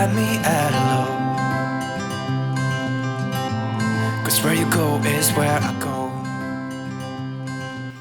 had me at a low, 'cause where you go is where I go.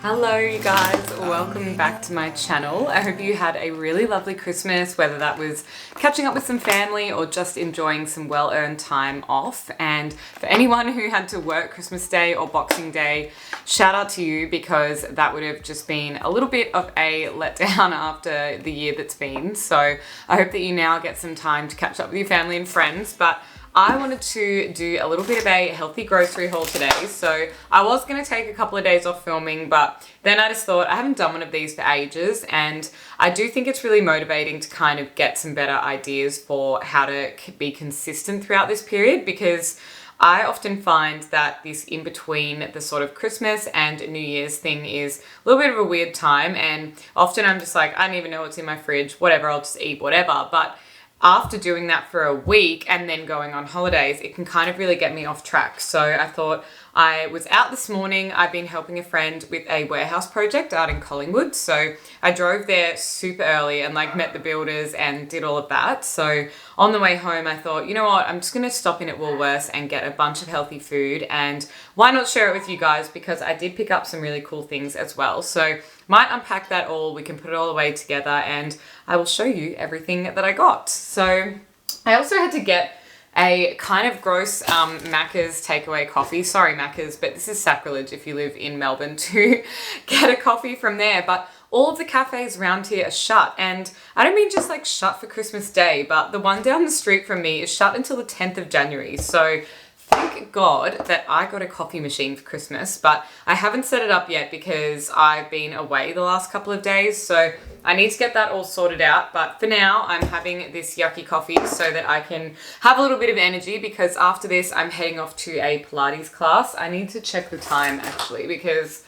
Hello you guys, welcome back to my channel. I hope you had a really lovely Christmas, whether that was catching up with some family or just enjoying some well-earned time off. And for anyone who had to work Christmas Day or Boxing Day, shout out to you, because that would have just been a little bit of a letdown after the year that's been. So I hope that you now get some time to catch up with your family and friends. But I wanted to do a little bit of a healthy grocery haul today. So I was going to take a couple of days off filming, but then I just thought I haven't done one of these for ages, and I do think it's really motivating to kind of get some better ideas for how to be consistent throughout this period, because I often find that this in between the sort of Christmas and New Year's thing is a little bit of a weird time, and often I'm just like, I don't even know what's in my fridge, whatever, I'll just eat whatever. But after doing that for a week and then going on holidays, it can kind of really get me off track. So I thought, I was out this morning. I've been helping a friend with a warehouse project out in Collingwood. So I drove there super early and met the builders and did all of that. So on the way home, I thought, you know what, I'm just going to stop in at Woolworths and get a bunch of healthy food. And why not share it with you guys? Because I did pick up some really cool things as well. So might unpack that all. We can put it all away together and I will show you everything that I got. So I also had to get a kind of gross Macca's takeaway coffee. Sorry, Macca's, but this is sacrilege if you live in Melbourne to get a coffee from there. But all of the cafes around here are shut. And I don't mean just shut for Christmas Day, but the one down the street from me is shut until the 10th of January. So thank God that I got a coffee machine for Christmas, but I haven't set it up yet because I've been away the last couple of days. So I need to get that all sorted out. But for now, I'm having this yucky coffee so that I can have a little bit of energy, because after this, I'm heading off to a Pilates class. I need to check the time actually, because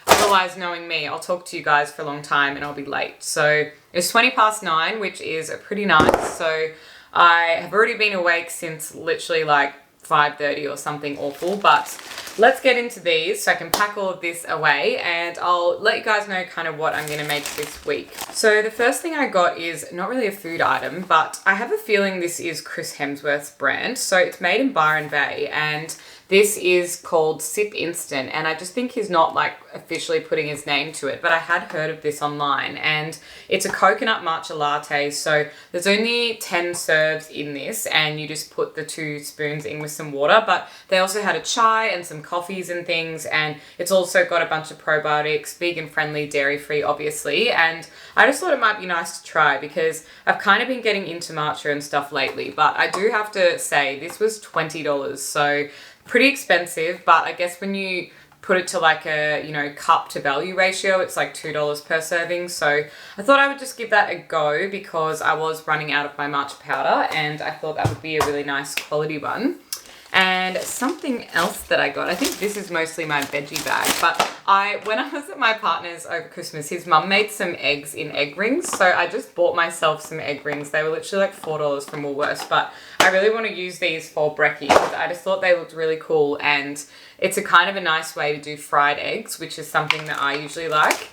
otherwise, knowing me, I'll talk to you guys for a long time and I'll be late. So it's 9:20, which is pretty nice. So I have already been awake since literally 5:30 or something awful, but let's get into these so I can pack all of this away, and I'll let you guys know kind of what I'm going to make this week. So the first thing I got is not really a food item, but I have a feeling this is Chris Hemsworth's brand. So it's made in Byron Bay, and this is called Sip Instant, and I just think he's not officially putting his name to it, but I had heard of this online, and it's a coconut matcha latte. So there's only 10 serves in this, and you just put the 2 spoons in with some water. But they also had a chai and some coffees and things, and it's also got a bunch of probiotics, vegan friendly, dairy free obviously. And I just thought it might be nice to try, because I've kind of been getting into matcha and stuff lately, but I do have to say this was $20. So pretty expensive, but I guess when you put it to a, cup to value ratio, it's $2 per serving. So I thought I would just give that a go, because I was running out of my matcha powder and I thought that would be a really nice quality one. And something else that I got, I think this is mostly my veggie bag, but when I was at my partner's over Christmas, his mum made some eggs in egg rings. So I just bought myself some egg rings. They were literally $4 from Woolworths, but I really want to use these for brekkie, because I just thought they looked really cool, and it's a kind of a nice way to do fried eggs, which is something that I usually like.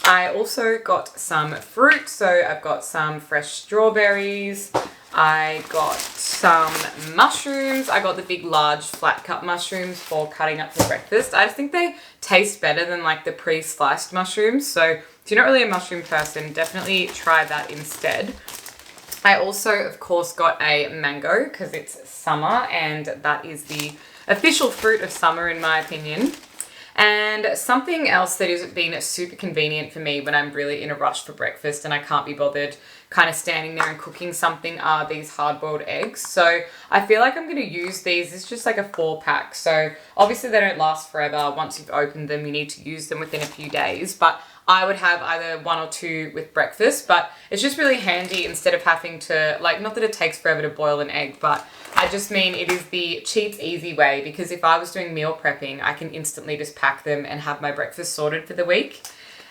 I also got some fruit. So I've got some fresh strawberries. I got some mushrooms. I got the big, large, flat cut mushrooms for cutting up for breakfast. I just think they taste better than the pre-sliced mushrooms. So if you're not really a mushroom person, definitely try that instead. I also, of course, got a mango, because it's summer and that is the official fruit of summer in my opinion. And something else that has been super convenient for me when I'm really in a rush for breakfast and I can't be bothered kind of standing there and cooking something are these hard-boiled eggs. So I feel like I'm going to use these. It's just a 4-pack. So obviously they don't last forever. Once you've opened them, you need to use them within a few days. But I would have either 1 or 2 with breakfast, but it's just really handy instead of having to, not that it takes forever to boil an egg, but I just mean it is the cheap, easy way, because if I was doing meal prepping, I can instantly just pack them and have my breakfast sorted for the week.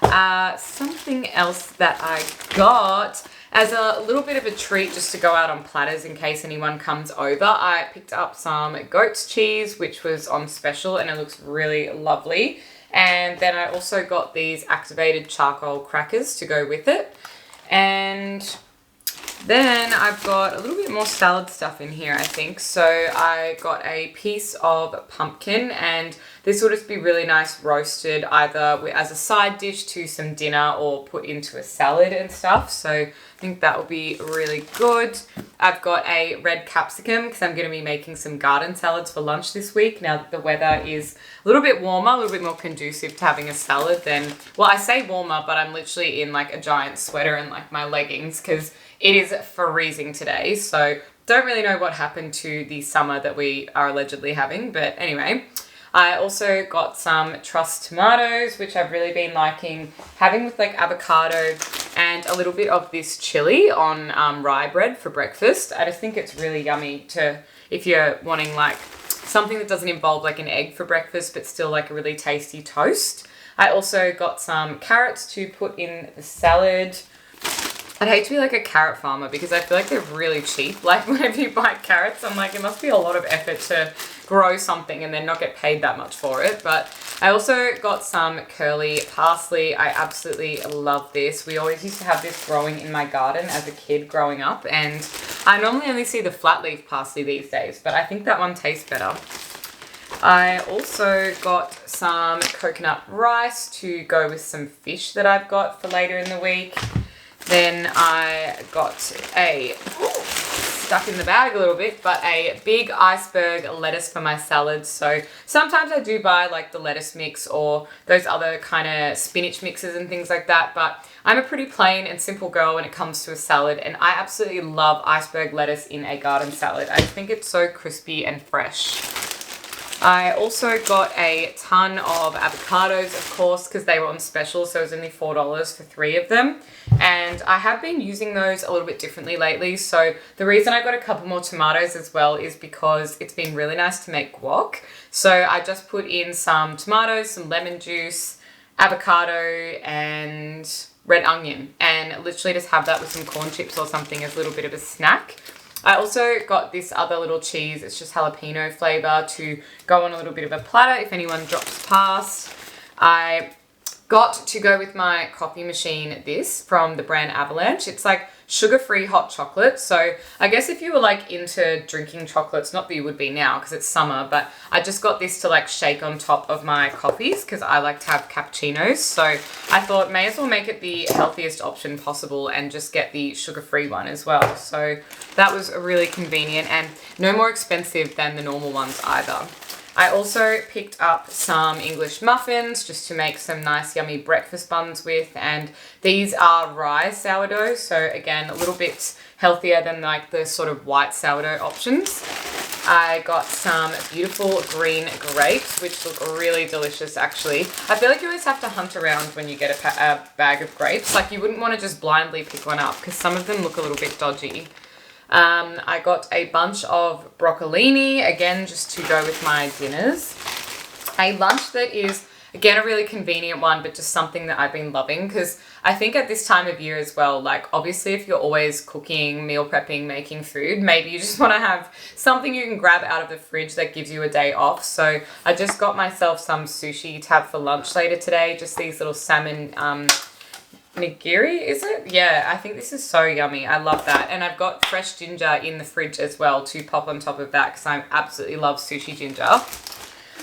Something else that I got as a little bit of a treat just to go out on platters in case anyone comes over, I picked up some goat's cheese, which was on special, and it looks really lovely. And then I also got these activated charcoal crackers to go with it. And Then I've got a little bit more salad stuff in here, I think. So I got a piece of pumpkin, and this will just be really nice roasted either as a side dish to some dinner or put into a salad and stuff. So I think that will be really good. I've got a red capsicum because I'm going to be making some garden salads for lunch this week. Now that the weather is a little bit warmer, a little bit more conducive to having a salad than, well, I say warmer, but I'm literally in like a giant sweater and like my leggings because it is freezing today. So don't really know what happened to the summer that we are allegedly having. But anyway, I also got some truss tomatoes, which I've really been liking having with like avocado and a little bit of this chili on rye bread for breakfast. I just think it's really yummy to, if you're wanting like something that doesn't involve like an egg for breakfast, but still like a really tasty toast. I also got some carrots to put in the salad. I'd hate to be like a carrot farmer because I feel like they're really cheap. Like whenever you buy carrots, I'm like, it must be a lot of effort to grow something and then not get paid that much for it. But I also got some curly parsley. I absolutely love this. We always used to have this growing in my garden as a kid growing up, and I normally only see the flat leaf parsley these days, but I think that one tastes better. I also got some coconut rice to go with some fish that I've got for later in the week. Then I got stuck in the bag a little bit, but a big iceberg lettuce for my salad. So sometimes I do buy like the lettuce mix or those other kind of spinach mixes and things like that, but I'm a pretty plain and simple girl when it comes to a salad, and I absolutely love iceberg lettuce in a garden salad. I think it's so crispy and fresh. I also got a ton of avocados, of course, because they were on special, so it was only $4 for 3 of them. And I have been using those a little bit differently lately. So the reason I got a couple more tomatoes as well is because it's been really nice to make guac. So I just put in some tomatoes, some lemon juice, avocado, and red onion, and literally just have that with some corn chips or something as a little bit of a snack. I also got this other little cheese. It's just jalapeno flavor to go on a little bit of a platter if anyone drops past. I got to go with my coffee machine this from the brand Avalanche. It's like sugar-free hot chocolate. So I guess if you were like into drinking chocolates, not that you would be now because it's summer, but I just got this to like shake on top of my coffees because I like to have cappuccinos. So I thought may as well make it the healthiest option possible and just get the sugar-free one as well. So that was really convenient and no more expensive than the normal ones either. I also picked up some English muffins just to make some nice yummy breakfast buns with, and these are rye sourdough, so again a little bit healthier than like the sort of white sourdough options. I got some beautiful green grapes which look really delicious actually. I feel like you always have to hunt around when you get a bag of grapes. Like you wouldn't want to just blindly pick one up because some of them look a little bit dodgy. I got a bunch of broccolini, again, just to go with my dinners. A lunch that is, again, a really convenient one, but just something that I've been loving because I think at this time of year as well, like obviously if you're always cooking, meal prepping, making food, maybe you just want to have something you can grab out of the fridge that gives you a day off. So I just got myself some sushi to have for lunch later today, just these little salmon nigiri, is it? Yeah, I think this is so yummy. I love that. And I've got fresh ginger in the fridge as well to pop on top of that because I absolutely love sushi ginger.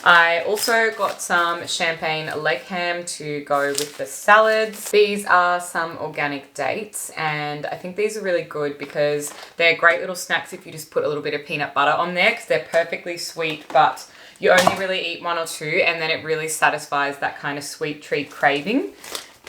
I also got some champagne leg ham to go with the salads. These are some organic dates, and I think these are really good because they're great little snacks if you just put a little bit of peanut butter on there because they're perfectly sweet, but you only really eat 1 or 2 and then it really satisfies that kind of sweet treat craving.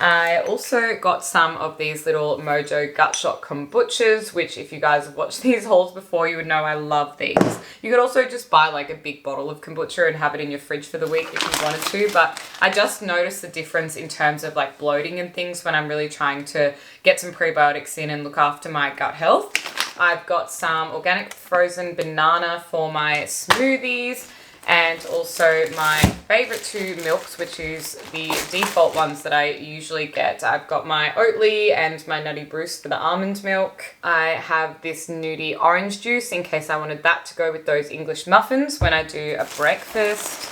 I also got some of these little Mojo gut shot kombuchas, which if you guys have watched these hauls before, you would know I love these. You could also just buy like a big bottle of kombucha and have it in your fridge for the week if you wanted to, but I just noticed the difference in terms of like bloating and things when I'm really trying to get some prebiotics in and look after my gut health. I've got some organic frozen banana for my smoothies, and also my favorite 2 milks, which is the default ones that I usually get. I've got my Oatly and my Nutty Bruce for the almond milk. I have this nudie orange juice in case I wanted that to go with those English muffins when I do a breakfast.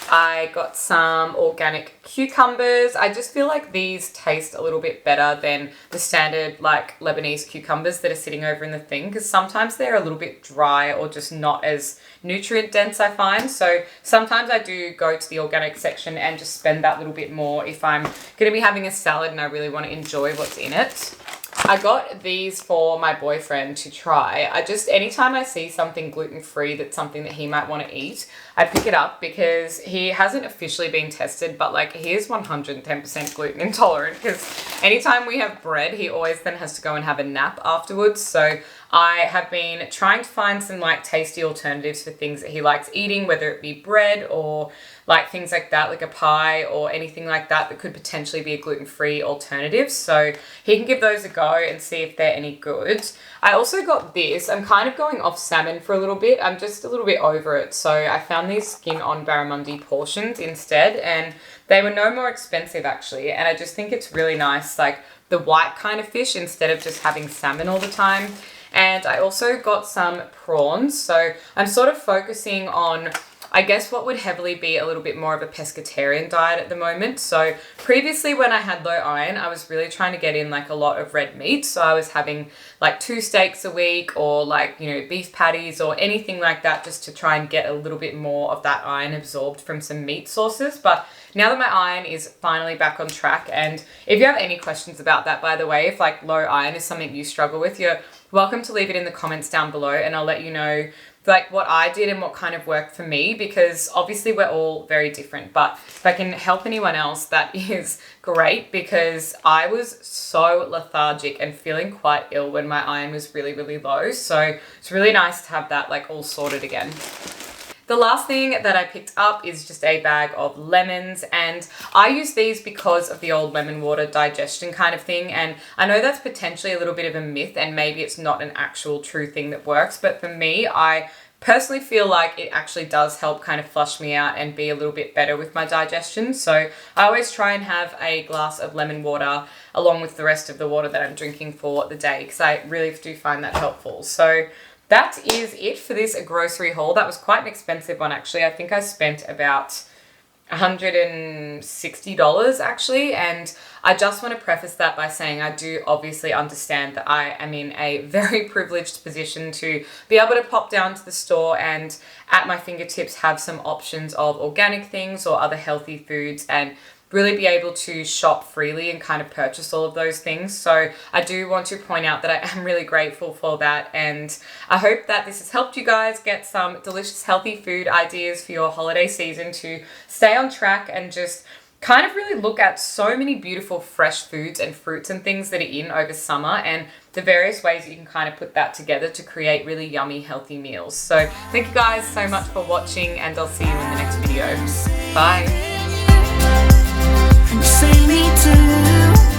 I got some organic cucumbers. I just feel like these taste a little bit better than the standard like Lebanese cucumbers that are sitting over in the thing, because sometimes they're a little bit dry or just not as nutrient dense, I find. So sometimes I do go to the organic section and just spend that little bit more if I'm going to be having a salad and I really want to enjoy what's in it. I got these for my boyfriend to try. Anytime I see something gluten-free that's something that he might want to eat, I pick it up because he hasn't officially been tested, but like he is 110% gluten intolerant, because anytime we have bread, he always then has to go and have a nap afterwards. So I have been trying to find some like tasty alternatives for things that he likes eating, whether it be bread or like things like that, like a pie or anything like that that could potentially be a gluten-free alternative. So he can give those a go and see if they're any good. I also got this. I'm kind of going off salmon for a little bit. I'm just a little bit over it. So I found these skin on Barramundi portions instead, and they were no more expensive actually. And I just think it's really nice, like the white kind of fish instead of just having salmon all the time. And I also got some prawns. So I'm sort of focusing on, I guess, what would heavily be a little bit more of a pescatarian diet at the moment. So previously when I had low iron, I was really trying to get in like a lot of red meat. So I was having like 2 steaks a week or like, you know, beef patties or anything like that, just to try and get a little bit more of that iron absorbed from some meat sources. But now that my iron is finally back on track, and if you have any questions about that, by the way, if like low iron is something you struggle with, you're welcome to leave it in the comments down below, and I'll let you know like what I did and what kind of worked for me, because obviously we're all very different. But if I can help anyone else, that is great, because I was so lethargic and feeling quite ill when my iron was really, really low. So it's really nice to have that like all sorted again. The last thing that I picked up is just a bag of lemons, and I use these because of the old lemon water digestion kind of thing. And I know that's potentially a little bit of a myth, and maybe it's not an actual true thing that works, but for me, I personally feel like it actually does help kind of flush me out and be a little bit better with my digestion. So I always try and have a glass of lemon water along with the rest of the water that I'm drinking for the day, because I really do find that helpful. So that is it for this grocery haul. That was quite an expensive one actually. I think I spent about $160 actually, and I just want to preface that by saying I do obviously understand that I am in a very privileged position to be able to pop down to the store and at my fingertips have some options of organic things or other healthy foods, and really be able to shop freely and kind of purchase all of those things. So I do want to point out that I am really grateful for that, and I hope that this has helped you guys get some delicious healthy food ideas for your holiday season to stay on track and just kind of really look at so many beautiful fresh foods and fruits and things that are in over summer, and the various ways that you can kind of put that together to create really yummy healthy meals. So thank you guys so much for watching, and I'll see you in the next video. Bye. You say me too.